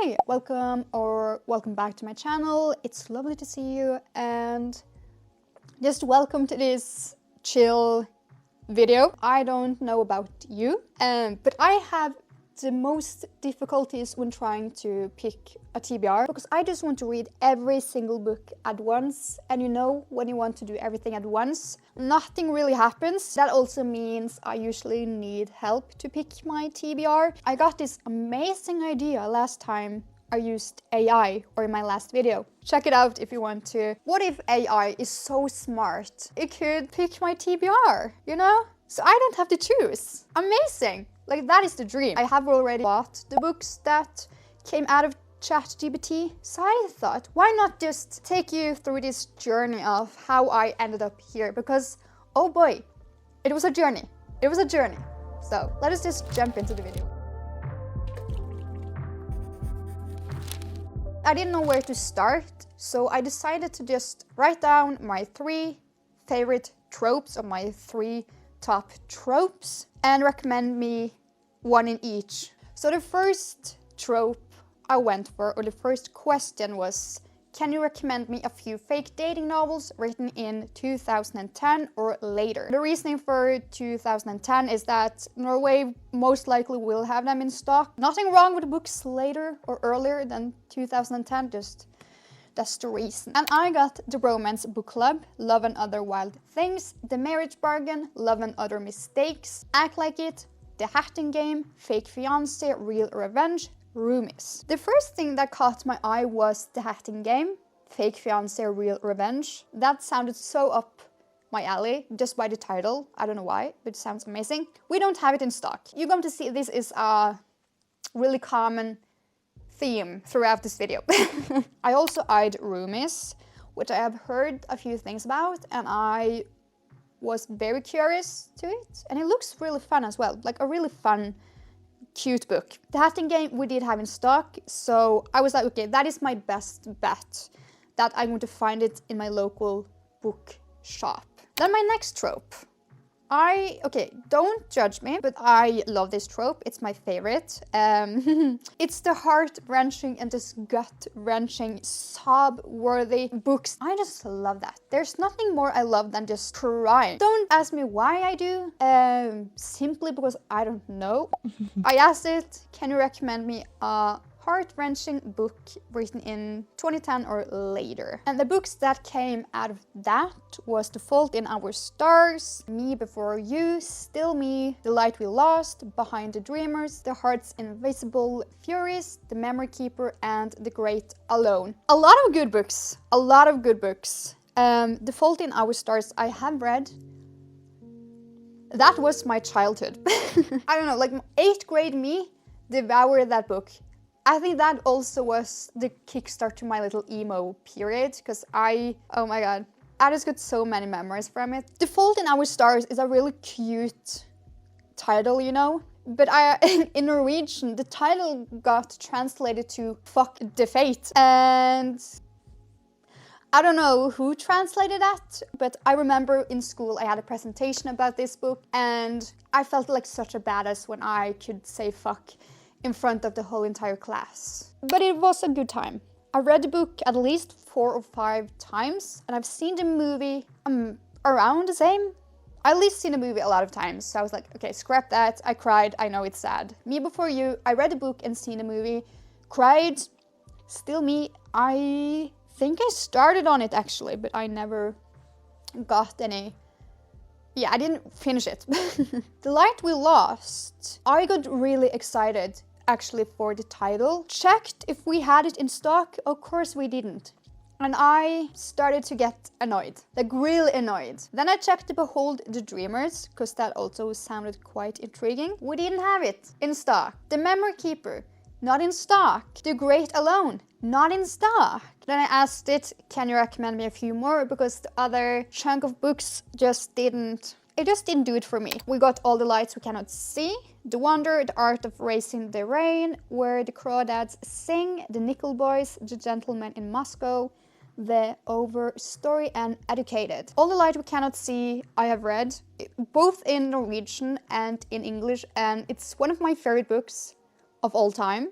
Hi, welcome back to my channel. It's lovely to see you and just welcome to this chill video. I don't know about you, but I have the most difficulties when trying to pick a TBR because I just want to read every single book at once, and you know, when you want to do everything at once, nothing really happens. That also means I usually need help to pick my TBR. I got this amazing idea last time I used AI, or in my last video. Check it out if you want to. What if AI is so smart it could pick my TBR, you know? So I don't have to choose. Amazing! Like, that is the dream. I have already bought the books that came out of ChatGPT, so I thought, why not just take you through this journey of how I ended up here? Because, oh boy, it was a journey. It was a journey. So let us just jump into the video. I didn't know where to start, so I decided to just write down my 3 favorite tropes, or my 3 top tropes, and recommend me one in each. So the first trope I went for, or the first question was, can you recommend me a few fake dating novels written in 2010 or later? The reasoning for 2010 is that Norway most likely will have them in stock. Nothing wrong with books later or earlier than 2010, just that's the reason. And I got The Romance Book Club, Love and Other Wild Things, The Marriage Bargain, Love and Other Mistakes, Act Like It, The Hatting Game, Fake Fiancé, Real Revenge, Roomies. The first thing that caught my eye was The Hatting Game, Fake Fiancé, Real Revenge. That sounded so up my alley just by the title. I don't know why, but it sounds amazing. We don't have it in stock. You're going to see this is a really common theme throughout this video. I also eyed Roomies, which I have heard a few things about, and I was very curious to it, and it looks really fun as well, like a really fun, cute book. The Hatting Game we did have in stock, so I was like, okay, that is my best bet, that I'm going to find it in my local book shop. Then my next trope. Okay, don't judge me, but I love this trope. It's my favorite. It's the heart-wrenching and just gut-wrenching, sob-worthy books. I just love that. There's nothing more I love than just crying. Don't ask me why I do, simply because I don't know. I asked it, can you recommend me a heart-wrenching book written in 2010 or later? And the books that came out of that was The Fault in Our Stars, Me Before You, Still Me, The Light We Lost, Behind the Dreamers, The Heart's Invisible Furies, The Memory Keeper, and The Great Alone. A lot of good books. A lot of good books. The Fault in Our Stars I have read. That was my childhood. I don't know, like 8th grade me devoured that book. I think that also was the kickstart to my little emo period, because oh my god, I just got so many memories from it. The Fault in Our Stars is a really cute title, you know? But in Norwegian, the title got translated to Fuck the Fate. And I don't know who translated that, but I remember in school I had a presentation about this book, and I felt like such a badass when I could say fuck in front of the whole entire class. But it was a good time. I read the book at least 4 or 5 times, and I've seen the movie around the same. I at least seen the movie a lot of times, so I was like, okay, scrap that. I cried, I know it's sad. Me Before You, I read the book and seen the movie, cried, Still Me. I think I started on it actually, but I never got any. Yeah, I didn't finish it. The Light We Lost, I got really excited actually for the title. Checked if we had it in stock, of course we didn't. And I started to get annoyed, like really annoyed. Then I checked the Behold the Dreamers, because that also sounded quite intriguing. We didn't have it in stock. The Memory Keeper, not in stock. The Great Alone, not in stock. Then I asked it, can you recommend me a few more? Because the other chunk of books just didn't do it for me. We got All the Lights We Cannot See, The Wonder, The Art of Racing the Rain, Where the Crawdads Sing, The Nickel Boys, The Gentleman in Moscow, The Overstory, and Educated. All the Light We Cannot See I have read, both in Norwegian and in English, and it's one of my favorite books of all time.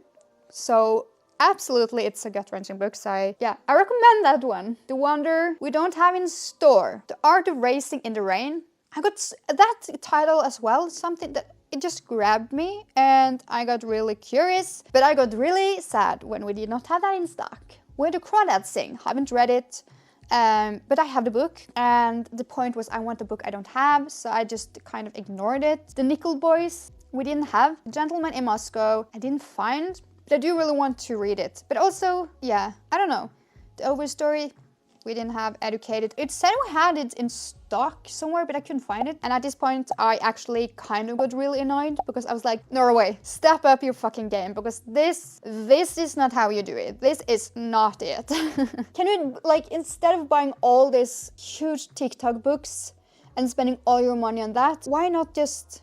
So absolutely, it's a gut-wrenching book. So I recommend that one. The Wonder we don't have in store. The Art of Racing in the Rain. I got that title as well, something that it just grabbed me and I got really curious, but I got really sad when we did not have that in stock. Where the Crawdads Sing, haven't read it, but I have the book, and the point was I want the book I don't have, so I just kind of ignored it. The Nickel Boys, we didn't have. Gentleman in Moscow, I didn't find, but I do really want to read it. But also, yeah, I don't know. The Overstory, we didn't have. Educated. It said we had it in stock somewhere, but I couldn't find it. And at this point, I actually kind of got really annoyed because I was like, Norway, step up your fucking game, because this is not how you do it. This is not it. Can you, like, instead of buying all these huge TikTok books and spending all your money on that, why not just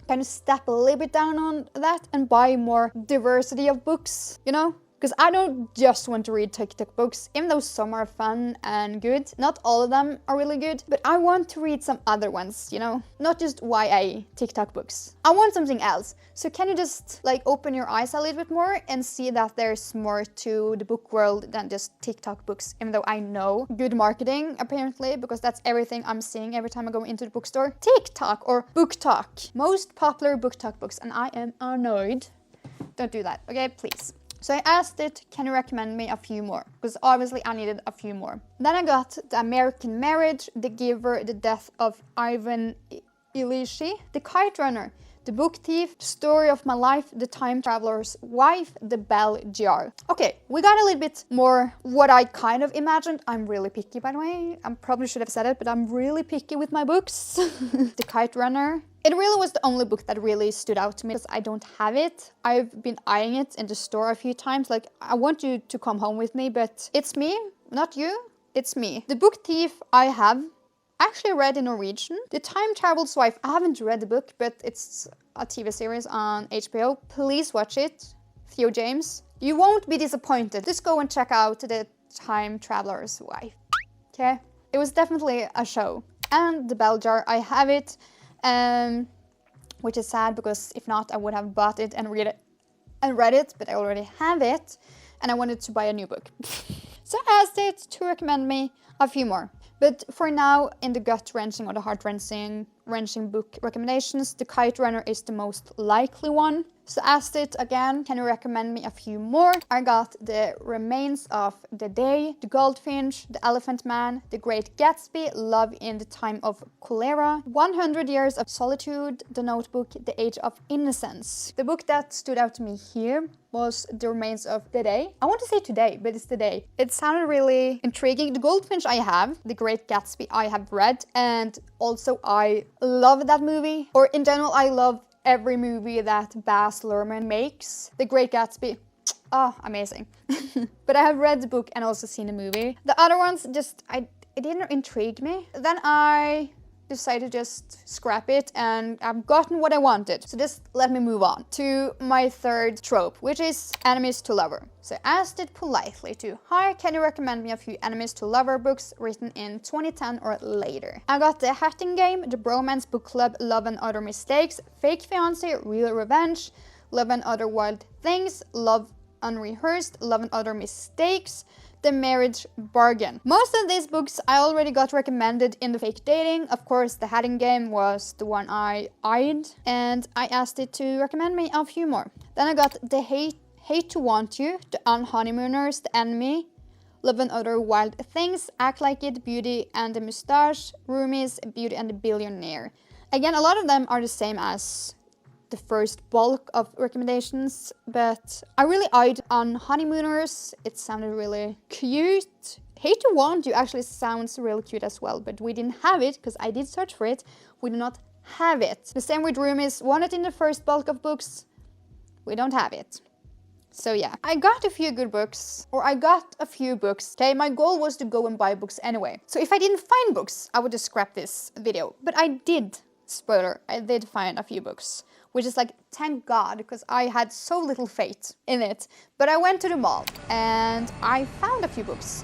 kind of step a little bit down on that and buy more diversity of books, you know? Because I don't just want to read TikTok books, even though some are fun and good. Not all of them are really good, but I want to read some other ones, you know? Not just YA TikTok books. I want something else. So can you just like open your eyes a little bit more and see that there's more to the book world than just TikTok books, even though I know good marketing apparently, because that's everything I'm seeing every time I go into the bookstore. TikTok or Book Talk. Most popular Book Talk books, and I am annoyed. Don't do that, okay? Please. So I asked it, can you recommend me a few more? Because obviously I needed a few more. Then I got The American Marriage, The Giver, The Death of Ivan Ilyich, The Kite Runner, The Book Thief, The Story of My Life, The Time Traveler's Wife, The Bell Jar. Okay, we got a little bit more what I kind of imagined. I'm really picky, by the way. I probably should have said it, but I'm really picky with my books. The Kite Runner. It really was the only book that really stood out to me because I don't have it. I've been eyeing it in the store a few times. Like, I want you to come home with me, but it's me, not you. It's me. The Book Thief I have actually read in Norwegian. The Time Traveler's Wife, I haven't read the book, but it's a TV series on HBO. Please watch it. Theo James. You won't be disappointed. Just go and check out The Time Traveler's Wife. Okay? It was definitely a show. And The Bell Jar, I have it. Which is sad because if not, I would have bought it and read it, but I already have it, and I wanted to buy a new book. So I asked it to recommend me a few more. But for now, in the gut-wrenching or the heart-wrenching book recommendations, The Kite Runner is the most likely one. So I asked it again, can you recommend me a few more? I got The Remains of the Day, The Goldfinch, The Elephant Man, The Great Gatsby, Love in the Time of Cholera, 100 Years of Solitude, The Notebook, The Age of Innocence. The book that stood out to me here was The Remains of the Day. I want to say today, but it's the day. It sounded really intriguing. The Goldfinch I have, The Great Gatsby I have read, and also I love that movie. Or in general, I love every movie that Baz Luhrmann makes. The Great Gatsby, oh, amazing. But I have read the book and also seen the movie. The other ones just, it didn't intrigue me. Then I decided to just scrap it, and I've gotten what I wanted. So just let me move on to my third trope, which is enemies to lover. So I asked it politely to, hi, can you recommend me a few enemies to lover books written in 2010 or later? I got The Hatting Game, The Bromance Book Club, Love and Other Mistakes, Fake Fiancé, Real Revenge, Love and Other Wild Things, Love Unrehearsed, Love and Other Mistakes, The Marriage Bargain. Most of these books I already got recommended in the fake dating. Of course, The Hatting Game was the one I eyed, and I asked it to recommend me a few more. Then I got The Hate to Want You, The Unhoneymooners, The Enemy, Love and Other Wild Things, Act Like It, Beauty and the Mustache, Roomies, Beauty and the Billionaire. Again, a lot of them are the same as the first bulk of recommendations, but I really eyed on Honeymooners. It sounded really cute. Hate to Want You actually sounds really cute as well, but we didn't have it because I did search for it. We do not have it. The same with Roomies. Wanted in the first bulk of books. We don't have it. So yeah, I got a few good books, or I got a few books. Okay, my goal was to go and buy books anyway. So if I didn't find books, I would just scrap this video. But I did, spoiler, I did find a few books. Which is like, thank God, because I had so little faith in it. But I went to the mall and I found a few books.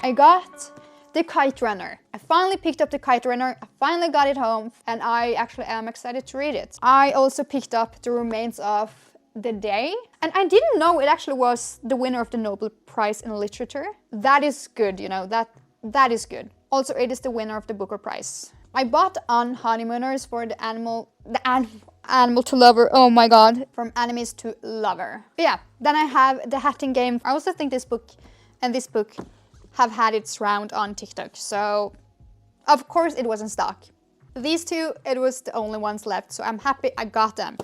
I got the Kite Runner. I finally picked up the Kite Runner. I finally got it home and I actually am excited to read it. I also picked up The Remains of the Day. And I didn't know it actually was the winner of the Nobel Prize in Literature. That is good, you know, that is good. Also, it is the winner of the Booker Prize. I bought On Honeymooners for the animal to lover, oh my god, from enemies to lover. But yeah, then I have The Hatting Game. I also think this book and this book have had its round on TikTok, so of course it was in stock. These two, it was the only ones left, so I'm happy I got them.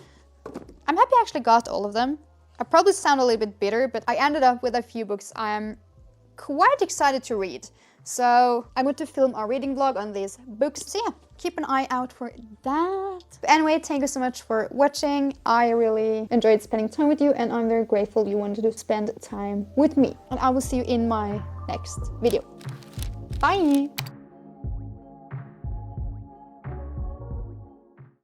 I'm happy I actually got all of them. I probably sound a little bit bitter, but I ended up with a few books I'm quite excited to read. So I'm going to film a reading vlog on these books. So yeah, keep an eye out for that. But anyway, thank you so much for watching. I really enjoyed spending time with you and I'm very grateful you wanted to spend time with me. And I will see you in my next video. Bye!